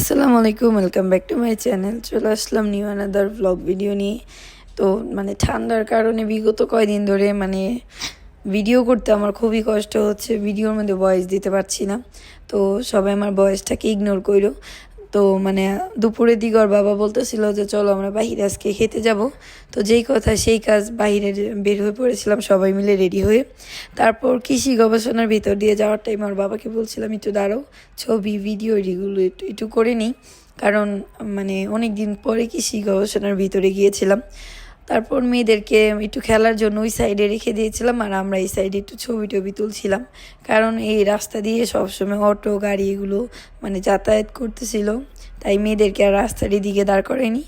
আসসালামু আলাইকুম, welcome back to my channel. চলে আসলাম নিউ অ্যানাদার ব্লগ ভিডিও নিয়ে। তো ঠান্ডার কারণে বিগত কয়দিন ধরে ভিডিও করতে আমার খুবই কষ্ট হচ্ছে, ভিডিওর মধ্যে ভয়েস দিতে পারছি না। তো সবাই আমার ভয়েসটাকে ইগনোর করো। তো দুপুরের দিকে ওর বাবা বলতেছিল যে চলো আমরা বাহিরে আজকে খেতে যাব। তো যেই কথা সেই কাজ, বাহিরে বের হয়ে পড়েছিলাম সবাই মিলে রেডি হয়ে। তারপর কৃষি গবেষণার ভিতর দিয়ে যাওয়ার টাইম ওর বাবাকে বলছিলাম একটু দাঁড়াও, ছবি ভিডিও এগুলো একটু একটু করে নিই, কারণ অনেক দিন পরে কৃষি গবেষণার ভিতরে গিয়েছিলাম। তারপর মেয়েদেরকে একটু খেলার জন্য ওই সাইডে রেখে দিয়েছিলাম, আর আমরা এই সাইডে একটু ছবি টবি তুলছিলাম, কারণ এই রাস্তা দিয়ে সবসময় অটো গাড়ি এগুলো যাতায়াত করতেছিল, তাই মেয়েদেরকে আর রাস্তার দিকে দাঁড় করায়নি।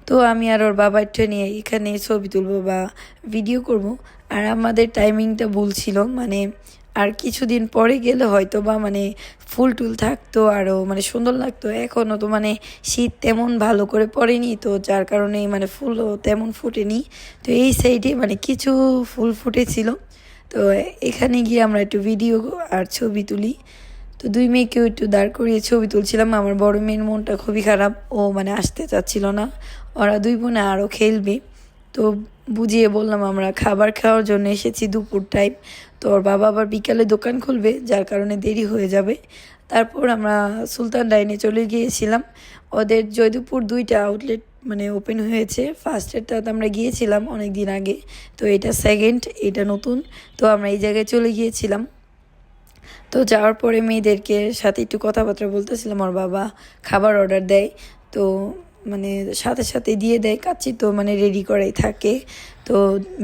তো আমি আর ওর বাবা একটু নিয়ে এখানে ছবি তুলবো বা ভিডিও করব। আর আমাদের টাইমিংটা ভুল ছিল, আর কিছুদিন পরে গেলে হয়তো বা ফুল টুল থাকতো, আরও সুন্দর লাগতো। এখনও তো শীত তেমন ভালো করে পড়েনি, তো যার কারণে ফুলও তেমন ফুটেনি। তো এই সাইডে কিছু ফুল ফুটেছিল। তো এখানে গিয়ে আমরা একটু ভিডিও আর ছবি তুলি। তো দুই মেয়েকেও একটু দাঁড় করিয়ে ছবি তুলছিলাম। আমার বড় মেয়ের মনটা খুবই খারাপ, ও আসতে চাচ্ছিল না। ওরা দুই বোনে আরও খেলবে। তো বুঝিয়ে বললাম আমরা খাবার খাওয়ার জন্য এসেছি দুপুর টাইম। তো ওর বাবা আবার বিকালে দোকান খুলবে, যার কারণে দেরি হয়ে যাবে। তারপর আমরা সুলতান ডাইনে চলে গিয়েছিলাম। ওদের জয়দেবপুর দুইটা আউটলেট ওপেন হয়েছে। ফার্স্টেরটাতে আমরা গিয়েছিলাম অনেক দিন আগে, তো এটা সেকেন্ড, এটা নতুন। তো আমরা এই জায়গায় চলে গিয়েছিলাম। তো যাওয়ার পরে মেয়েদেরকে সাথে একটু কথাবার্তা বলতেছিলাম। ওর বাবা খাবার অর্ডার দেয়, তো সাথে সাথে দিয়ে দেয়। কাচ্চি তো রেডি করাই থাকে, তো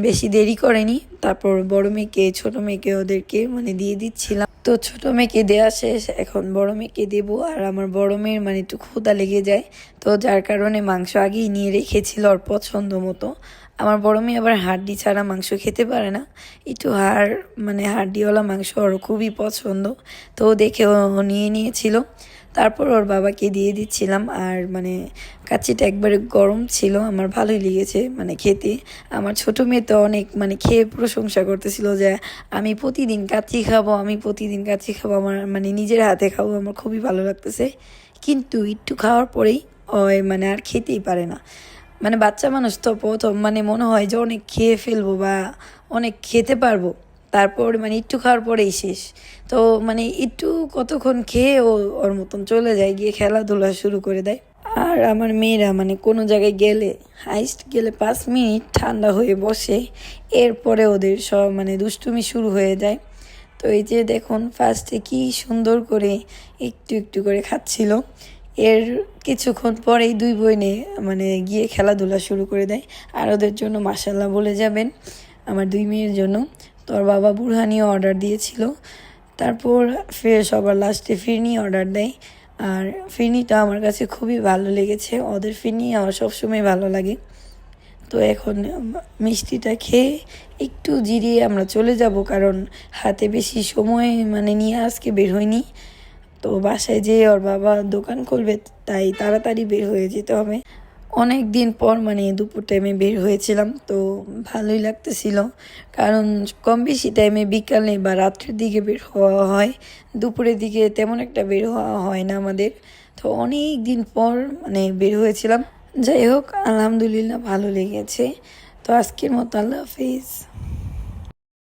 বেশি দেরি করেনি। তারপর বড় মেয়েকে ছোট মেয়েকে ওদেরকে দিয়ে দিচ্ছিলাম। তো ছোট মেয়েকে দেওয়া শেষ, এখন বড় মেয়েকে দেবো। আর আমার বড় মেয়ের একটু ক্ষুধা লেগে যায়, তো যার কারণে মাংস আগেই নিয়ে রেখেছিল ওর পছন্দ মতো। আমার বড় মেয়ে আবার হাড্ডি ছাড়া মাংস খেতে পারে না, একটু হাড্ডিওয়ালা মাংস ওর খুবই পছন্দ। তো দেখে ও নিয়ে নিয়েছিল। তারপর ওর বাবাকে দিয়ে দিচ্ছিলাম। আর কাচ্চিটা একবারে গরম ছিল, আমার ভালোই লেগেছে খেতে। আমার ছোট মেয়ে তো অনেক খেয়ে প্রশংসা করতেছিল যে আমি প্রতিদিন কাচ্চি খাবো, আমি প্রতিদিন কাচ্চি খাবো, আমার নিজের হাতে খাবো, আমার খুবই ভালো লাগতেছে। কিন্তু একটু খাওয়ার পরেই ওই আর খেতেই পারে না। বাচ্চা মানুষ তো প্রথম মনে হয় যে অনেক খেয়ে ফেলবো বা অনেক খেতে পারবো, তারপর একটু খাওয়ার পরেই শেষ। তো একটু কতক্ষণ খেয়ে ও ওর মতন চলে যায়, গিয়ে খেলাধুলা শুরু করে দেয়। আর আমার মেয়েরা কোনো জায়গায় গেলে হাইস্ট গেলে 5 মিনিট ঠান্ডা হয়ে বসে, এরপরে ওদের সব দুষ্টুমি শুরু হয়ে যায়। তো এই যে দেখুন ফার্স্টে কি সুন্দর করে একটু একটু করে খাচ্ছিল, এর কিছুক্ষণ পরেই দুই বোনে গিয়ে খেলাধুলা শুরু করে দেয়। আর ওদের জন্য মাশাল্লাহ বলে যাবেন, আমার দুই মেয়ের জন্য। তোর বাবা বুরহানিও অর্ডার দিয়েছিল। তারপর সবার লাস্টে ফিরনি অর্ডার দেয়। আর ফিরনিটা আমার কাছে খুবই ভালো লেগেছে, ওদের ফিরনি আমার সবসময় ভালো লাগে। তো এখন মিষ্টিটা খেয়ে একটু জিরিয়ে আমরা চলে যাব, কারণ হাতে বেশি সময় নিয়ে আজকে বের হয়নি। তো বাসায় যেয়ে ওর বাবা দোকান খুলবে, তাই তাড়াতাড়ি বের হয়ে যেতে হবে। অনেক দিন পর দুপুর টাইমে বের হয়েছিলাম, তো ভালোই লাগতেছিল, কারণ কম বেশি টাইমে বিকালে বা রাত্রের দিকে বের হওয়া হয়, দুপুরের দিকে তেমন একটা বের হওয়া হয় না আমাদের। তো অনেক দিন পর বের হয়েছিলাম। যাই হোক, আলহামদুলিল্লাহ ভালো লেগেছে। তো আজকের মতো আল্লাহ হাফিজ।